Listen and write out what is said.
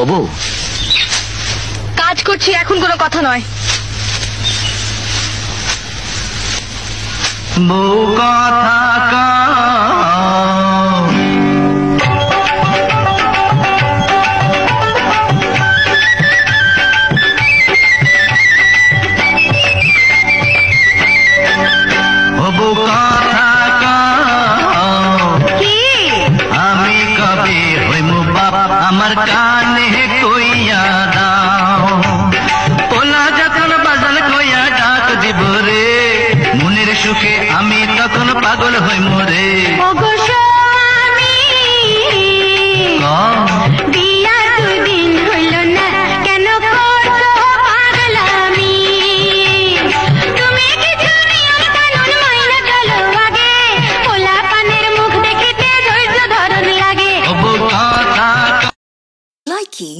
ও বউ, কাজ করছি, এখন কোনো কথা নয়। বউ কথা কও, ও বউ কথা কও, আমি কবে হইমু বাপ আমার কানে কইয়া দাও। পোলা যখন বাজাল কইয়া ডাক দিব রে, মনের সুখে আমি তখন পাগল হইমু রে। ওগো স্বামী, বিয়া দুদিন হইল না, কেন করছো পাগলামি? তুমি কিছু নিয়ম কানুন মাইনা চলো আগে, পোলা পানের মুখ দেখিতে ধৈর্য ধরন লাগে। ও বউ কথা Likey